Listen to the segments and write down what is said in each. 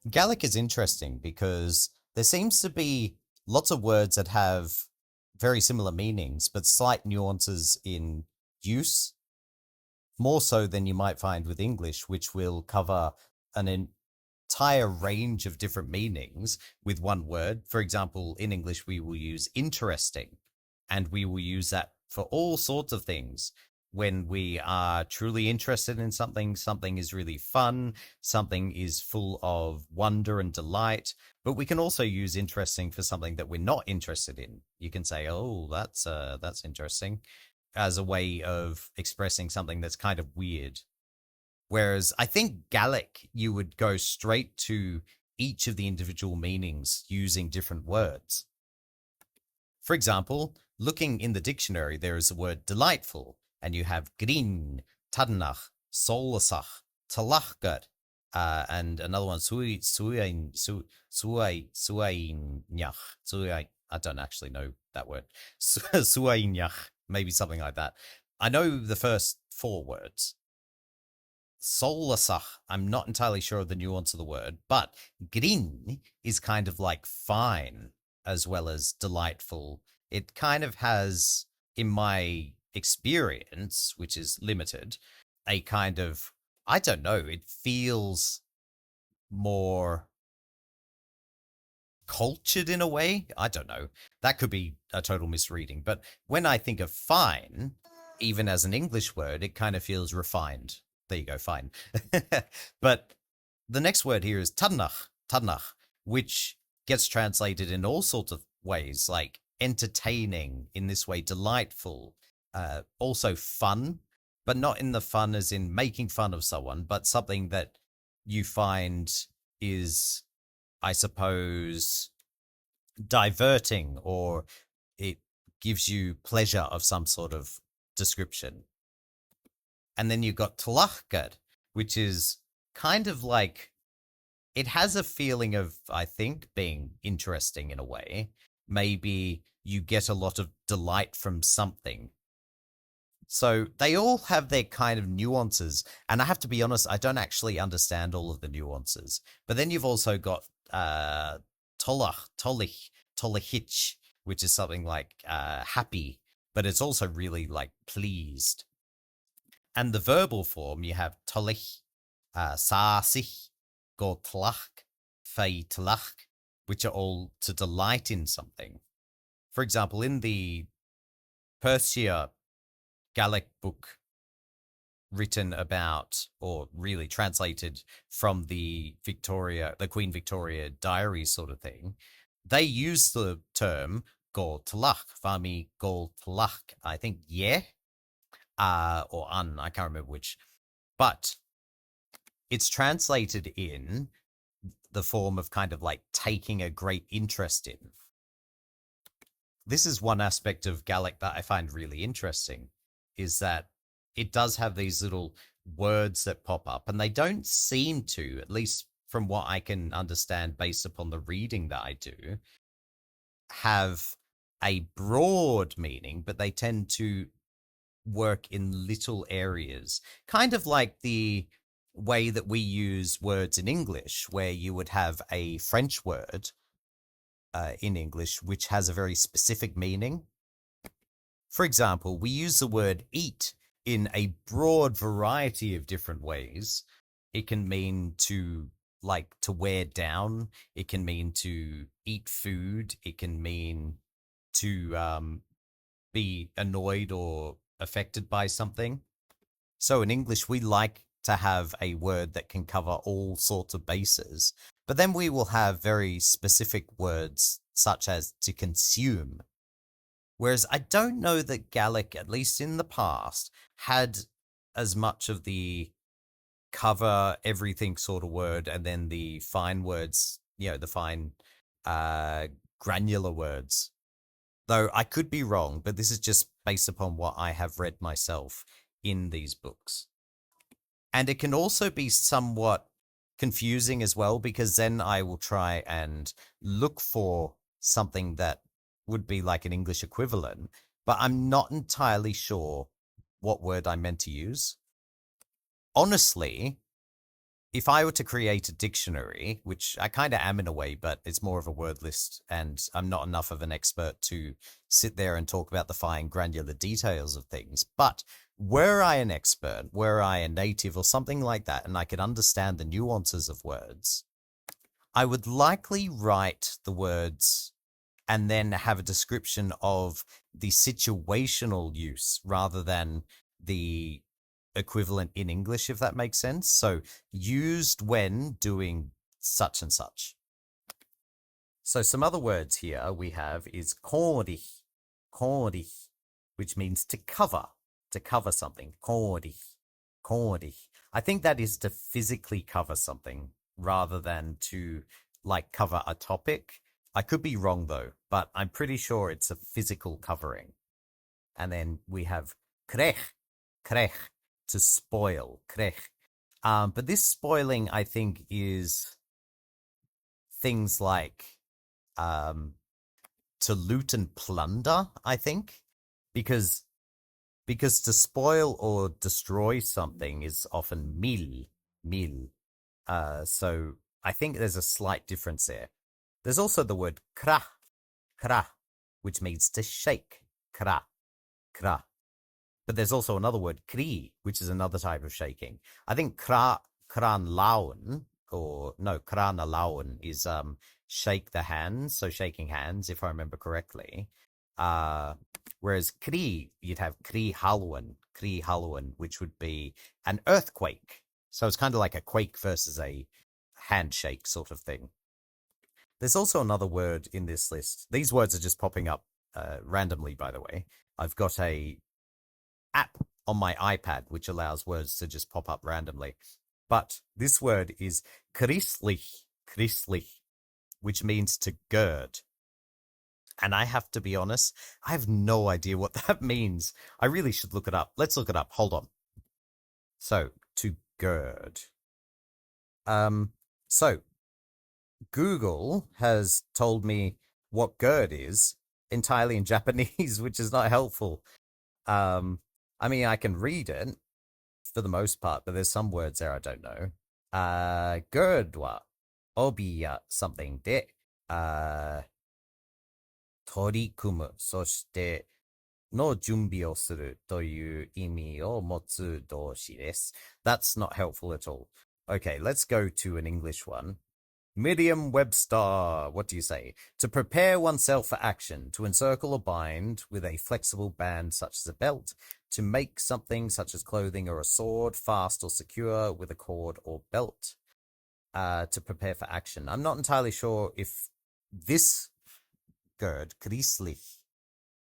Gaelic is interesting because there seems to be lots of words that have very similar meanings, but slight nuances in use, more so than you might find with English, which will cover an entire range of different meanings with one word. For example, in English, we will use interesting, and we will use that for all sorts of things. When we are truly interested in something, something is really fun, something is full of wonder and delight. But we can also use interesting for something that we're not interested in. You can say, "Oh, that's interesting," as a way of expressing something that's kind of weird. Whereas I think Gaelic, you would go straight to each of the individual meanings using different words. For example, looking in the dictionary, there is the word delightful, and you have green, tadnach, solasach, talachgar, and another one, suainyach, I don't actually know that word, suainyach, maybe something like that. I know the first four words. Solasach, I'm not entirely sure of the nuance of the word, but green is kind of like fine as well as delightful. It kind of has, in my experience, which is limited, a kind of, I don't know, it feels more cultured in a way. I don't know. That could be a total misreading. But when I think of fine, even as an English word, it kind of feels refined. There you go, fine. But the next word here is tadnach, which gets translated in all sorts of ways, like entertaining in this way, delightful, also fun, but not in the fun as in making fun of someone, but something that you find is, I suppose, diverting, or it gives you pleasure of some sort of description. And then you've got Tlachgad, which is kind of like, it has a feeling of, I think, being interesting in a way. Maybe you get a lot of delight from something. So they all have their kind of nuances. And I have to be honest, I don't actually understand all of the nuances. But then you've also got Tollich, which is something like happy, but it's also really like pleased. And the verbal form, you have tolich, sasich, go tlach, fei tlach, which are all to delight in something. For example, in the Persia Gaelic book written about, or really translated from the Queen Victoria diary sort of thing, they use the term go tlach, fami go tlach, I think, yeah, or un, I can't remember which, but it's translated in the form of kind of like taking a great interest in. This is one aspect of Gaelic that I find really interesting, is that it does have these little words that pop up, and they don't seem to, at least from what I can understand based upon the reading that I do, have a broad meaning, but they tend to work in little areas, kind of like the way that we use words in English, where you would have a French word in English which has a very specific meaning. For example, we use the word eat in a broad variety of different ways. It can mean to, like, to wear down. It can mean to eat food. It can mean to be annoyed or affected by something. So in English, we like to have a word that can cover all sorts of bases, but then we will have very specific words such as to consume. Whereas I don't know that Gaelic, at least in the past, had as much of the cover everything sort of word, and then the fine words, the fine granular words. Though I could be wrong, but this is just based upon what I have read myself in these books. And it can also be somewhat confusing as well, because then I will try and look for something that would be like an English equivalent, but I'm not entirely sure what word I meant to use. Honestly, if I were to create a dictionary, which I kind of am in a way, but it's more of a word list, and I'm not enough of an expert to sit there and talk about the fine granular details of things. But were I an expert, were I a native or something like that, and I could understand the nuances of words, I would likely write the words and then have a description of the situational use rather than the equivalent in English, if that makes sense. So used when doing such and such. So some other words here we have is kori, kori, which means to cover something. Kori, kori. I think that is to physically cover something rather than to like cover a topic. I could be wrong though, but I'm pretty sure it's a physical covering. And then we have krech, krech, to spoil, krech. But this spoiling, I think, is things like to loot and plunder, I think, because to spoil or destroy something is often mil. So I think there's a slight difference there. There's also the word kra, which means to shake, kra. But there's also another word, kri, which is another type of shaking. I think kran laun, krana laun is shake the hands, so shaking hands, if I remember correctly. Whereas kri, you'd have kri halwan, which would be an earthquake. So it's kind of like a quake versus a handshake sort of thing. There's also another word in this list. These words are just popping up randomly, by the way. I've got a app on my iPad which allows words to just pop up randomly. But this word is krislich, which means to gird. And I have to be honest, I have no idea what that means. I really should look it up. Let's look it up. Hold on. So, to gird. So Google has told me what gird is entirely in Japanese, which is not helpful. I mean, I can read it for the most part, but there's some words there I don't know. Gird wa obi ya something de torikumu, そしての準備をするという意味を持つ動詞です。That's not helpful at all. Okay, let's go to an English one. Merriam-Webster, what do you say? To prepare oneself for action, to encircle or bind with a flexible band such as a belt, to make something such as clothing or a sword fast or secure with a cord or belt, to prepare for action. I'm not entirely sure if this gird, krislich,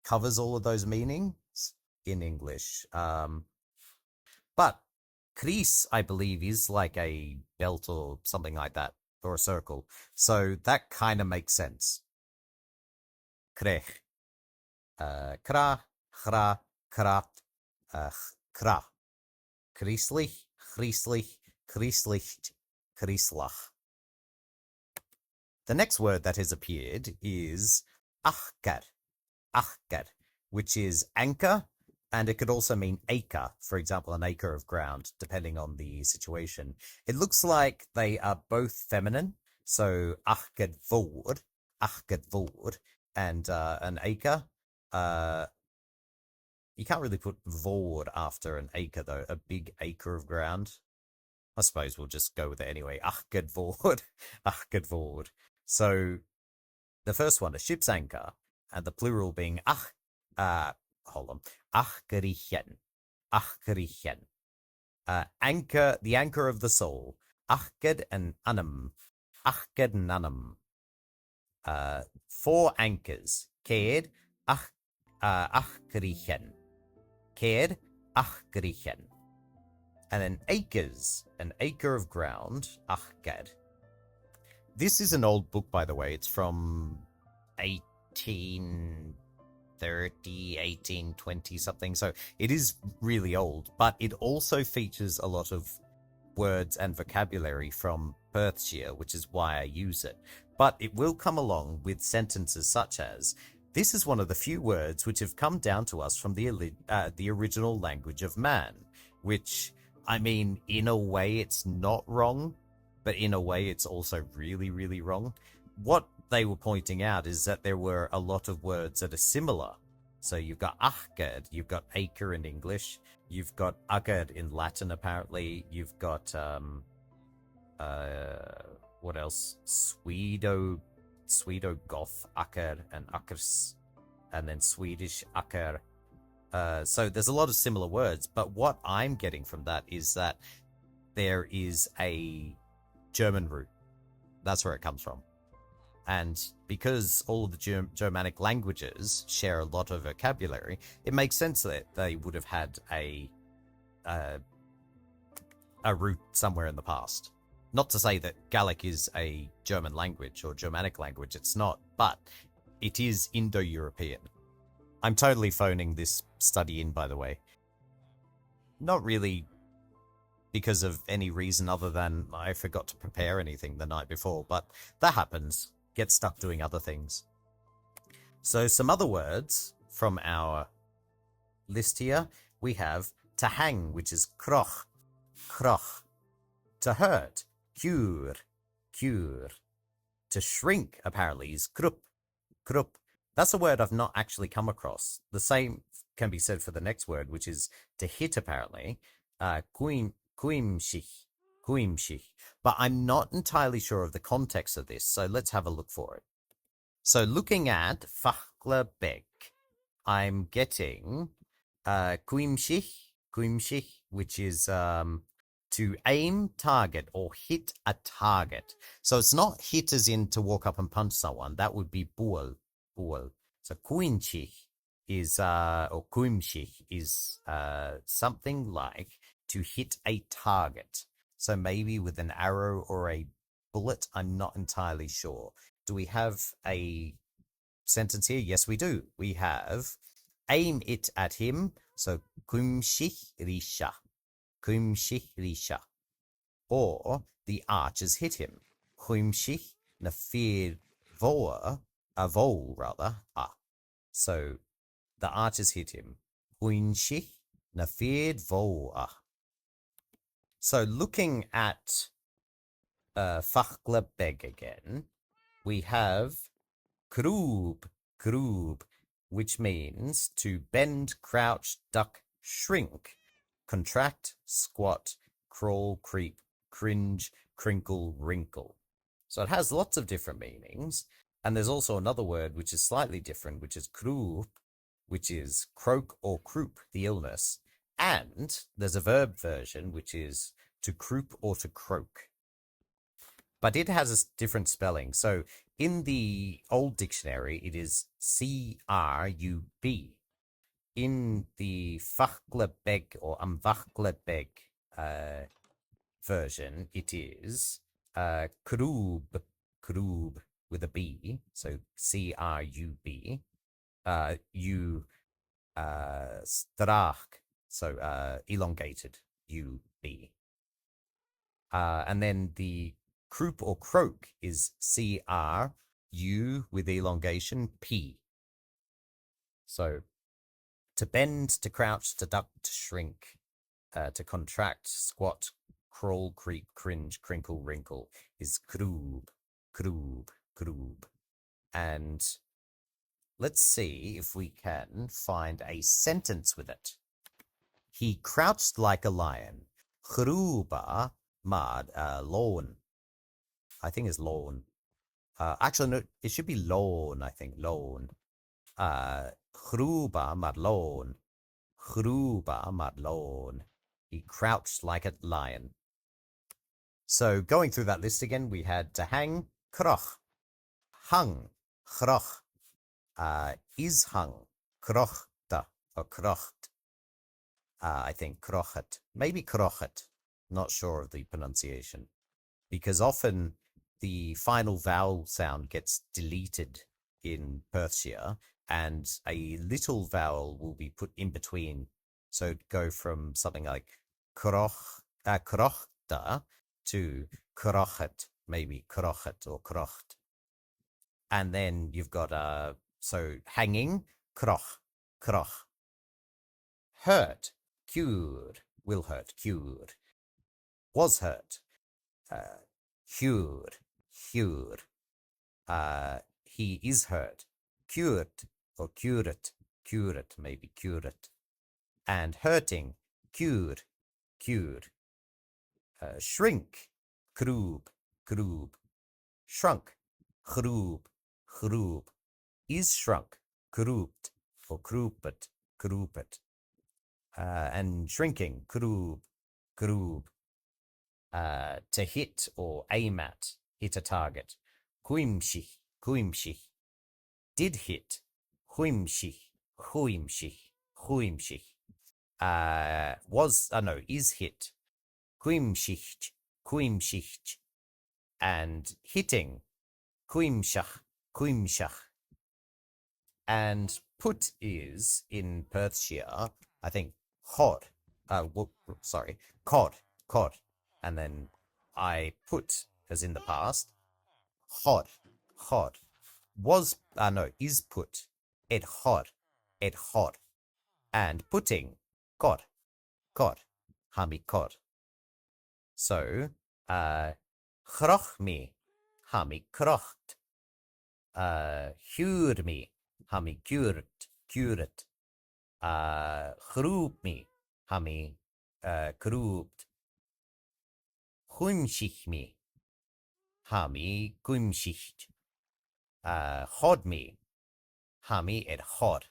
covers all of those meanings in English. But kris, I believe, is like a belt or something like that, or a circle. So that kind of makes sense. Krech. Kra, chra, krat, kra. Krislich, chrislich, krislicht, krislach. The next word that has appeared is achgar, which is anchor, and it could also mean acre, for example, an acre of ground, depending on the situation. It looks like they are both feminine, so achgad and an acre. You can't really put vord after an acre, though, a big acre of ground. I suppose we'll just go with it anyway. Achgad vord. So the first one, a ship's anchor, and the plural being achgerichen. Anchor, the anchor of the soul. Achged and anam. Four anchors. Keed, achgerichen. And then acres, an acre of ground. Achgad. This is an old book, by the way. It's from 1830, 1820 something. So it is really old, but it also features a lot of words and vocabulary from Perthshire, which is why I use it. But it will come along with sentences such as, this is one of the few words which have come down to us from the original language of man, which, I mean, in a way it's not wrong, but in a way, it's also really, really wrong. What they were pointing out is that there were a lot of words that are similar. So you've got achgad, you've got acre in English, you've got agad in Latin, apparently, you've got uh, what else? Swedo Goth Acker and Ackers, and then Swedish Acker. So there's a lot of similar words, but what I'm getting from that is that there is a German root. That's where it comes from. And because all of the Germanic languages share a lot of vocabulary, it makes sense that they would have had uh, a root somewhere in the past. Not to say that Gaelic is a German language or Germanic language, it's not, but it is Indo-European. I'm totally phoning this study in, by the way. Not really because of any reason other than I forgot to prepare anything the night before, but that happens. Get stuck doing other things. So some other words from our list here. We have to hang, which is kroch, kroch. To hurt, cure, cure. To shrink, apparently, is krup, krup. That's a word I've not actually come across. The same can be said for the next word, which is to hit, apparently. Kuimshich, kuimshich. But I'm not entirely sure of the context of this, so let's have a look for it. So looking at Fachler Beck, I'm getting kuimshich, kuimshich, which is to aim, target, or hit a target. So it's not hit as in to walk up and punch someone. That would be buol, buol. So kuinchich is, or kuimshich is something like to hit a target. So maybe with an arrow or a bullet. I'm not entirely sure. Do we have a sentence here? Yes, we do. We have aim it at him. So kuimshich risha, kuimshich risha. Or the archers hit him. Huimshich na fear voa, a vol rather. So the archers hit him. Huinshich na feared voa. So looking at Fachlebeg again, we have Krub, Krub, which means to bend, crouch, duck, shrink, contract, squat, crawl, creep, cringe, crinkle, wrinkle. So it has lots of different meanings. And there's also another word which is slightly different, which is krup, which is croak or croup, the illness. And there's a verb version, which is to croup or to croak. But it has a different spelling. So in the old dictionary, it is C-R-U-B. In the Fachlebeg or Amvachlebeg version, it is Krub, Krub with a B, so C-R-U-B. Strach, so elongated, U-B. And then the croup or croak is C-R-U with elongation, P. So to bend, to crouch, to duck, to shrink, to contract, squat, crawl, creep, cringe, crinkle, wrinkle is krub, krub, krub. And let's see if we can find a sentence with it. He crouched like a lion. Chruba mad lawn. I think it's lawn. Actually, no, it should be lawn, I think. Lawn. Chruba mad lawn. Chruba mad lawn. He crouched like a lion. So going through that list again, we had to hang, kroch, hung, chroch, is hung, krochta, or krocht. I think krochet, maybe krochet, not sure of the pronunciation, because often the final vowel sound gets deleted in Perthshire and a little vowel will be put in between. So it'd go from something like krochta to krochet, maybe krochet or krocht. And then you've got so hanging, kroch, kroch. Hurt, cured, will hurt, cured. Was hurt. Hjur, hjur. He is hurt. Cured or curate, curate, maybe curate. And hurting, cure, cure. Shrink, kroob, kroob. Shrunk, chroob, chroob. Is shrunk, kroopt or kroopet, kroopet. And shrinking, kroob, kroob. To hit or aim at, hit a target. Huimshich, huimshich. Did hit. Huimshich, huimshich, huimshich. No, is hit. Huimshich, huimshich. And hitting. Huimshach, huimshach. And put is, in Perthshire, I think, hod. Sorry, cod, cod. And then I put, as in the past, hod, hod. Is put. It hod, it hod. And putting, cod, cod. Hami cod. So, chroch me, hami crocht. Huur me, hami cured, cured. Chroop me, hami krooped. Huimshich me, hami guimschicht. Hod me, hami et hod.